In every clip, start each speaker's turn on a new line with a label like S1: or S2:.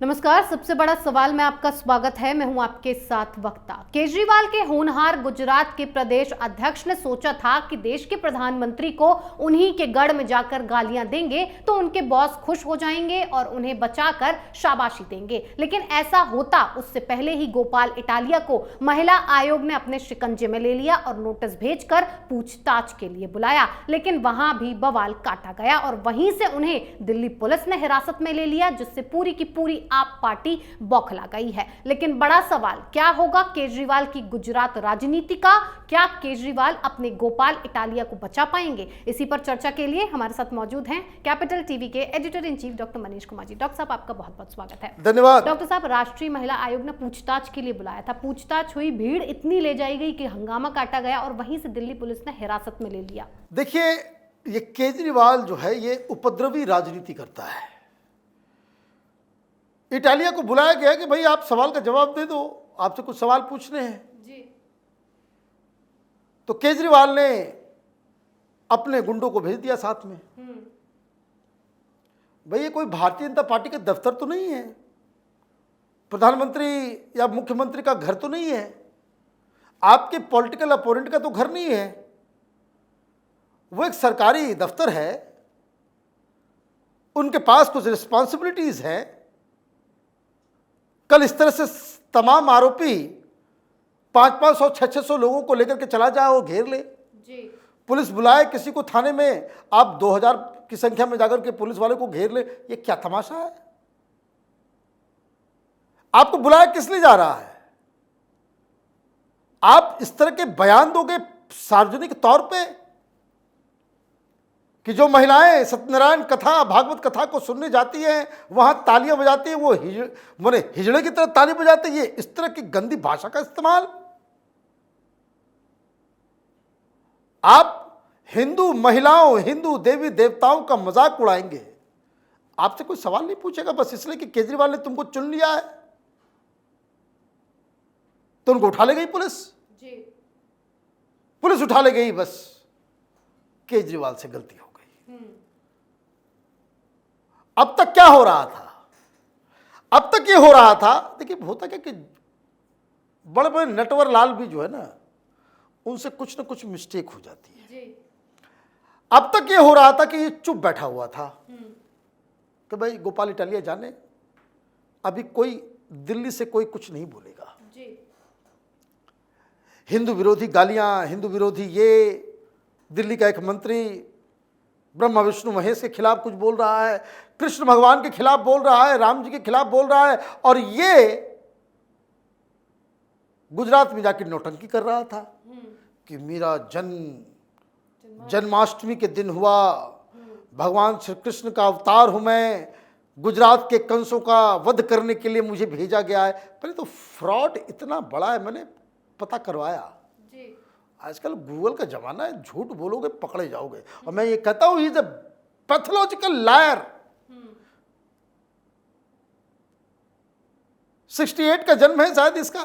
S1: नमस्कार। सबसे बड़ा सवाल में आपका स्वागत है। मैं हूं आपके साथ वक्ता। केजरीवाल के होनहार गुजरात के प्रदेश अध्यक्ष ने सोचा था कि देश के प्रधानमंत्री को उन्हीं के गढ़ में जाकर गालियां देंगे तो उनके बॉस खुश हो जाएंगे और उन्हें बचाकर शाबाशी देंगे, लेकिन ऐसा होता उससे पहले ही गोपाल इटालिया को महिला आयोग ने अपने शिकंजे में ले लिया और नोटिस भेजकर पूछताछ के लिए बुलाया, लेकिन वहां भी बवाल काटा गया और वहीं से उन्हें दिल्ली पुलिस ने हिरासत में ले लिया, जिससे पूरी की पूरी आप पार्टी बौखला गई है। लेकिन बड़ा सवाल क्या होगा केजरीवाल की गुजरात राजनीति का? क्या केजरीवाल अपने गोपाल इटालिया को बचा पाएंगे? इसी पर चर्चा के लिए हमारे साथ मौजूद हैं कैपिटल टीवी के editor in chief doctor Manish Kumar ji. Doctor साहब, आपका बहुत बहुत स्वागत है।
S2: धन्यवाद।
S1: डॉक्टर साहब, राष्ट्रीय महिला आयोग ने पूछताछ के लिए बुलाया था, पूछताछ हुई, भीड़ इतनी ले जाई गई कि हंगामा काटा गया और वहीं से दिल्ली पुलिस ने हिरासत में ले लिया।
S2: देखिए, ये केजरीवाल जो है ये उपद्रवी राजनीति करता है। इटालिया को बुलाया गया कि भाई आप सवाल का जवाब दे दो, आपसे कुछ सवाल पूछने हैं
S1: जी।
S2: तो केजरीवाल ने अपने गुंडों को भेज दिया साथ में। भाई ये कोई भारतीय जनता पार्टी का दफ्तर तो नहीं है, प्रधानमंत्री या मुख्यमंत्री का घर तो नहीं है, आपके पॉलिटिकल अपोनेंट का तो घर नहीं है, वो एक सरकारी दफ्तर है, उनके पास कुछ रिस्पॉन्सिबिलिटीज हैं। कल इस तरह से तमाम आरोपी 500-500, 600-600 लोगों को लेकर के चला जाए और घेर ले
S1: जी।
S2: पुलिस बुलाए किसी को थाने में, आप 2000 की संख्या में जाकर के पुलिस वाले को घेर ले, ये क्या तमाशा है? आपको बुलाया किस लिए जा रहा है? आप इस तरह के बयान दोगे सार्वजनिक तौर पे कि जो महिलाएं सत्यनारायण कथा, भागवत कथा को सुनने जाती हैं, वहां तालियां बजाती हैं, वो हिजड़े की तरह ताली बजाते हैं। ये इस तरह की गंदी भाषा का इस्तेमाल। आप हिंदू महिलाओं, हिंदू देवी देवताओं का मजाक उड़ाएंगे, आपसे कोई सवाल नहीं पूछेगा, बस इसलिए कि केजरीवाल ने तुमको चुन लिया है तो उनको उठा ले गई पुलिस
S1: जी।
S2: पुलिस उठा ले गई। बस केजरीवाल से गलती हो गई। अब तक क्या हो रहा था? अब तक ये हो रहा था, देखिए होता क्या कि बड़े बड़े नटवर लाल भी जो है ना, उनसे कुछ ना कुछ मिस्टेक हो जाती है
S1: जी।
S2: अब तक ये हो रहा था कि ये चुप बैठा हुआ था कि भाई गोपाल इटालिया जाने, अभी कोई दिल्ली से कोई कुछ नहीं बोलेगा।
S1: जी।
S2: हिंदू विरोधी गालियां, हिंदू विरोधी, ये दिल्ली का एक मंत्री ब्रह्मा विष्णु महेश के खिलाफ कुछ बोल रहा है, कृष्ण भगवान के खिलाफ बोल रहा है, राम जी के खिलाफ बोल रहा है, और ये गुजरात में जाकर नौटंकी कर रहा था कि मेरा जन्माष्टमी के दिन हुआ, भगवान श्री कृष्ण का अवतार हूं मैं, गुजरात के कंसों का वध करने के लिए मुझे भेजा गया है। पहले तो फ्रॉड इतना बड़ा है, मैंने पता करवाया। आजकल गूगल का जमाना है, झूठ बोलोगे पकड़े जाओगे। और मैं ये कहता हूं, he is a pathological liar. 68 का जन्म है शायद इसका,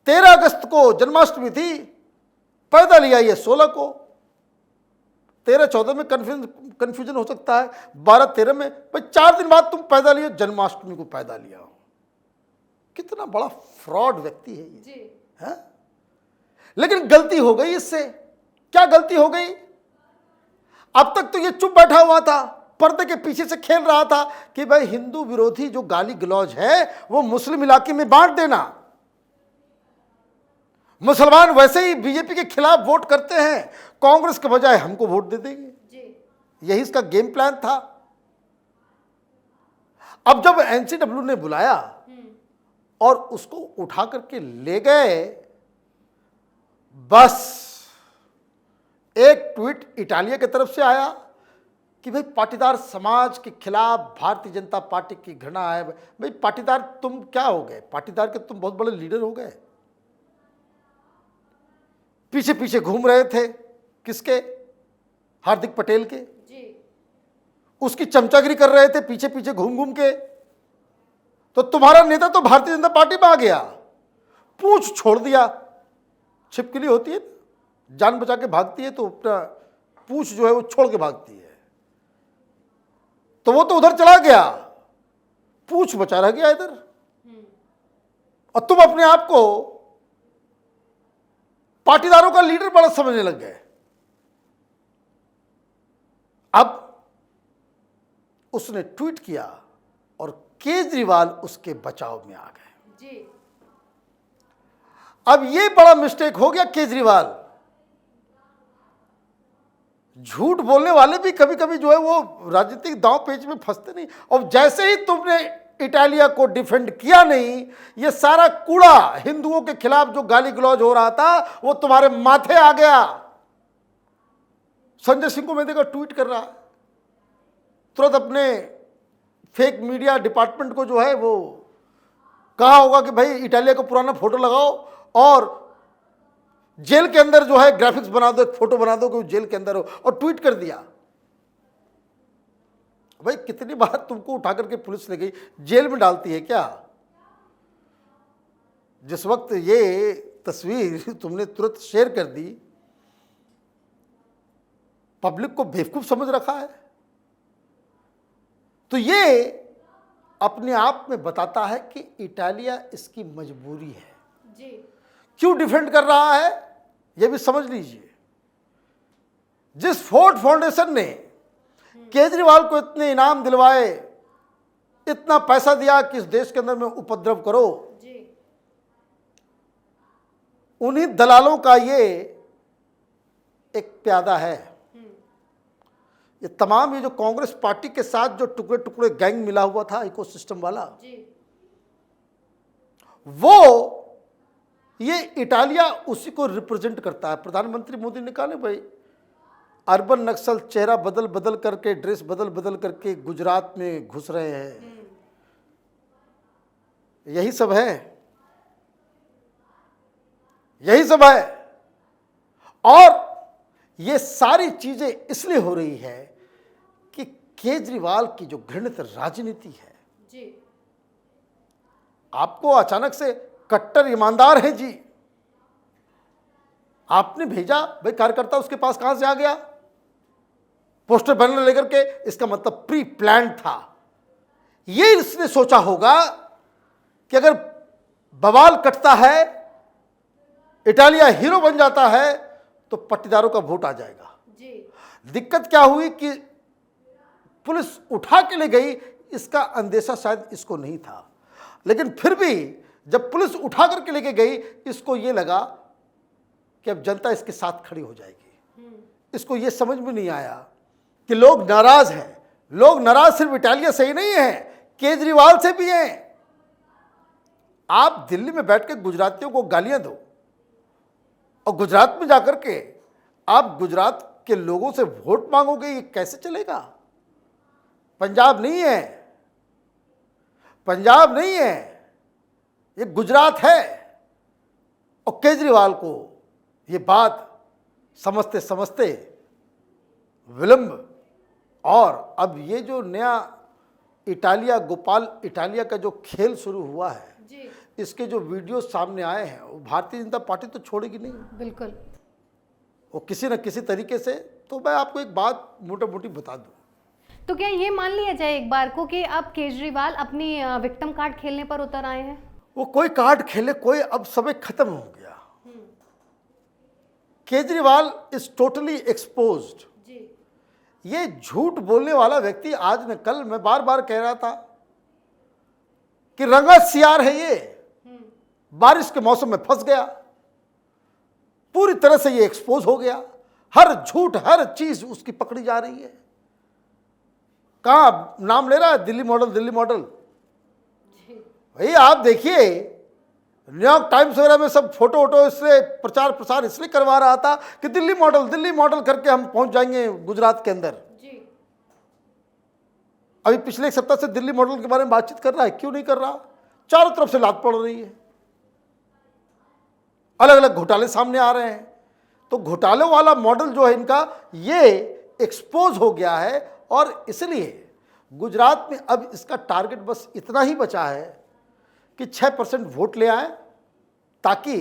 S2: 13 अगस्त को जन्माष्टमी थी, पैदा लिया ये 16 को। 13-14 में कंफ्यूजन हो सकता है, 12-13 में, भाई 4 दिन बाद तुम पैदा लियो, जन्माष्टमी को पैदा लिया हो। कितना बड़ा फ्रॉड व्यक्ति है ये, है? लेकिन गलती हो गई इससे। क्या गलती हो गई? अब तक तो ये चुप बैठा हुआ था, पर्दे के पीछे से खेल रहा था कि भाई हिंदू विरोधी जो गाली गलौज है वो मुस्लिम इलाके में बांट देना, मुसलमान वैसे ही बीजेपी के खिलाफ वोट करते हैं, कांग्रेस के बजाय हमको वोट दे देंगे। यही इसका गेम प्लान था। अब जब एनसीडब्ल्यू ने बुलाया और उसको उठा करके ले गए, बस एक ट्वीट इटालिया की तरफ से आया कि भाई पाटीदार समाज के खिलाफ भारतीय जनता पार्टी की घृणा है। भाई पाटीदार तुम क्या हो गए? पाटीदार के तुम बहुत बड़े लीडर हो गए, पीछे पीछे घूम रहे थे किसके? हार्दिक पटेल के जी। उसकी चमचागिरी कर रहे थे पीछे पीछे घूम घूम के। तो तुम्हारा नेता तो भारतीय जनता पार्टी में आ गया, पूंछ छोड़ दिया। छिपकली होती है, जान बचा के भागती है, तो अपना पूंछ जो है वो छोड़ के भागती है। तो वो तो उधर चला गया, पूछ बचा रह गया इधर, और तुम अपने आप को पाटीदारों का लीडर बड़ा समझने लग गए। अब उसने ट्वीट किया और केजरीवाल उसके बचाव में आ गए
S1: जी।
S2: अब ये बड़ा मिस्टेक हो गया केजरीवाल। झूठ बोलने वाले भी कभी कभी जो है वो राजनीतिक दांव पेच में फंसते नहीं। और जैसे ही तुमने इटालिया को डिफेंड किया नहीं, ये सारा कूड़ा हिंदुओं के खिलाफ जो गाली गलौज हो रहा था वो तुम्हारे माथे आ गया। संजय सिंह को मैं देखा ट्वीट कर रहा है, तुरंत अपने फेक मीडिया डिपार्टमेंट को जो है वो कहा होगा कि भाई इटालिया का पुराना फोटो लगाओ और जेल के अंदर जो है ग्राफिक्स बना दो, एक फोटो बना दो कि वो जेल के अंदर हो, और ट्वीट कर दिया। भाई कितनी बार तुमको उठा करके पुलिस ले गई, जेल में डालती है क्या? जिस वक्त ये तस्वीर तुमने तुरंत शेयर कर दी, पब्लिक को बेवकूफ समझ रखा है। तो ये अपने आप में बताता है कि इटालिया इसकी मजबूरी है
S1: जी।
S2: क्यों डिफेंड कर रहा है, यह भी समझ लीजिए। जिस फोर्ड फाउंडेशन ने केजरीवाल को इतने इनाम दिलवाए, इतना पैसा दिया कि इस देश के अंदर में उपद्रव करो,
S1: जी।
S2: उन्हीं दलालों का ये एक प्यादा है। ये तमाम ये जो कांग्रेस पार्टी के साथ जो टुकड़े टुकड़े गैंग मिला हुआ था इकोसिस्टम वाला
S1: जी।
S2: वो ये इटालिया उसी को रिप्रेजेंट करता है। प्रधानमंत्री मोदी ने कहा ना भाई, अर्बन नक्सल चेहरा बदल बदल करके, ड्रेस बदल बदल करके गुजरात में घुस रहे हैं, यही सब है, यही सब है। और ये सारी चीजें इसलिए हो रही है कि केजरीवाल की जो घृणित राजनीति है
S1: जी।
S2: आपको अचानक से कट्टर ईमानदार है जी, आपने भेजा भाई कार्यकर्ता उसके पास कहां से आ गया, पोस्टर बैनर लेकर के, इसका मतलब प्री प्लान था। ये इसने सोचा होगा कि अगर बवाल कटता है, इटालिया हीरो बन जाता है तो पट्टीदारों का वोट आ जाएगा
S1: जी।
S2: दिक्कत क्या हुई कि पुलिस उठा के ले गई, इसका अंदेशा शायद इसको नहीं था, लेकिन फिर भी जब पुलिस उठा करके लेके गई, इसको ये लगा कि अब जनता इसके साथ खड़ी हो जाएगी। इसको ये समझ में नहीं आया कि लोग नाराज हैं। लोग नाराज सिर्फ इटालिया से ही नहीं है, केजरीवाल से भी हैं। आप दिल्ली में बैठ के गुजरातियों को गालियां दो और गुजरात में जाकर के आप गुजरात के लोगों से वोट मांगोगे, ये कैसे चलेगा? पंजाब नहीं है, पंजाब नहीं है, ये गुजरात है। और केजरीवाल को ये बात समझते समझते विलंब, और अब ये जो नया इटालिया, गोपाल इटालिया का जो खेल शुरू हुआ है
S1: जी।
S2: इसके जो वीडियो सामने आए हैं, वो भारतीय जनता पार्टी तो छोड़ेगी नहीं,
S1: बिल्कुल।
S2: वो किसी न किसी तरीके से। तो मैं आपको एक बात मोटा मोटी बता दूं,
S1: तो क्या ये मान लिया जाए एक बार को कि अब केजरीवाल अपनी विक्टिम कार्ड खेलने पर उतर आए हैं?
S2: वो कोई कार्ड खेले कोई, अब समय खत्म हो गया। Kejriwal is totally exposed.
S1: जी।
S2: ये झूठ बोलने वाला व्यक्ति आज न कल, मैं बार बार कह रहा था कि रंगा सियार है ये, बारिश के मौसम में फंस गया, पूरी तरह से ये एक्सपोज हो गया। हर झूठ, हर चीज उसकी पकड़ी जा रही है। कहां नाम ले रहा है, दिल्ली मॉडल, दिल्ली मॉडल। भाई आप देखिए, न्यूयॉर्क टाइम्स वगैरह में सब फोटो वोटो इससे प्रचार प्रसार इसलिए करवा रहा था कि दिल्ली मॉडल करके हम पहुंच जाएंगे गुजरात के अंदर।
S1: जी।
S2: अभी पिछले एक सप्ताह से दिल्ली मॉडल के बारे में बातचीत कर रहा है, क्यों नहीं कर रहा? चारों तरफ से लात पड़ रही है, अलग अलग घोटाले सामने आ रहे हैं। तो घोटालों वाला मॉडल जो है इनका, ये एक्सपोज हो गया है। और इसलिए गुजरात में अब इसका टारगेट बस इतना ही बचा है कि 6% वोट ले आए, ताकि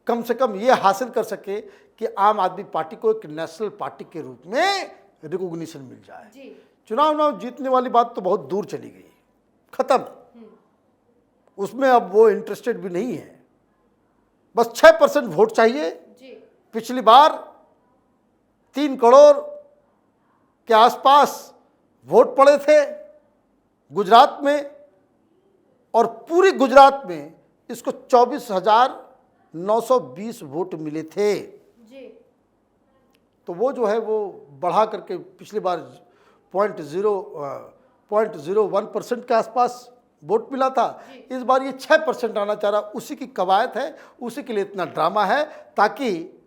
S2: कम से कम ये हासिल कर सके कि आम आदमी पार्टी को एक नेशनल पार्टी के रूप में रिकॉग्निशन मिल जाए।
S1: जी।
S2: चुनाव जीतने वाली बात तो बहुत दूर चली गई। खत्म, उसमें अब वो इंटरेस्टेड भी नहीं है। बस 6% वोट चाहिए। पिछली बार 3 करोड़ के आसपास वोट पड़े थे गुजरात में, और पूरी गुजरात में इसको 24,920 वोट मिले थे। तो वो जो है वो बढ़ा करके पिछली बार 0.01% के आसपास वोट मिला था। इस बार ये 6% आना चाह रहा, उसी की कवायद है, उसी के लिए इतना ड्रामा है ताकि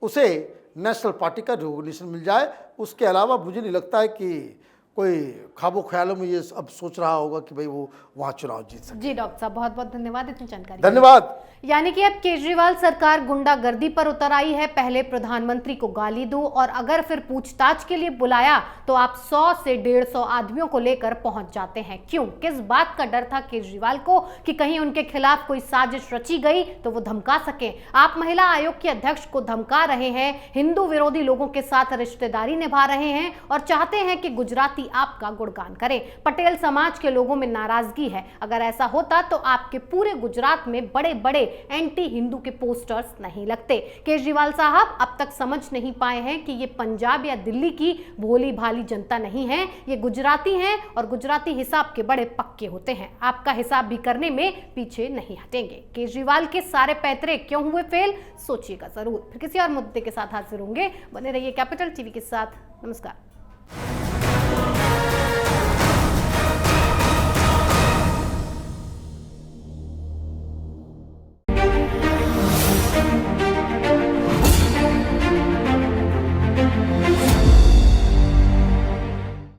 S2: उसे नेशनल पार्टी का रिकॉग्निशन मिल जाए। उसके अलावा मुझे नहीं लगता है कि कोई ख्वाबों ख्यालों में ये अब सोच रहा होगा कि भाई वो वहाँ चुनाव जीत सके।
S1: जी डॉक्टर साहब, बहुत बहुत धन्यवाद इतनी जानकारी।
S2: धन्यवाद।
S1: यानी कि अब केजरीवाल सरकार गुंडागर्दी पर उतर आई है। पहले प्रधानमंत्री को गाली दो और अगर फिर पूछताछ के लिए बुलाया तो आप 100 से 150 आदमियों को लेकर पहुंच जाते हैं। क्यों? किस बात का डर था केजरीवाल को कि कहीं उनके खिलाफ कोई साजिश रची गई तो वो धमका सके। आप महिला आयोग के अध्यक्ष को धमका रहे हैं, हिंदू विरोधी लोगों के साथ रिश्तेदारी निभा रहे हैं और चाहते हैं कि गुजराती आपका गुणगान करें। पटेल समाज के लोगों में नाराजगी है। अगर ऐसा होता तो आपके पूरे गुजरात में बड़े बड़े एंटी हिंदू के पोस्टर्स नहीं लगते। केजरीवाल साहब अब तक समझ नहीं पाए हैं कि ये पंजाब या दिल्ली की भोली भाली जनता नहीं है, ये गुजराती हैं और गुजराती हिसाब के बड़े पक्के होते हैं। आपका हिसाब भी करने में पीछे नहीं हटेंगे। केजरीवाल के सारे पैतरे क्यों हुए फेल, सोचिएगा जरूर। फिर किसी और मुद्दे के साथ हाजिर होंगे। बने रहिए कैपिटल टीवी के साथ। नमस्कार।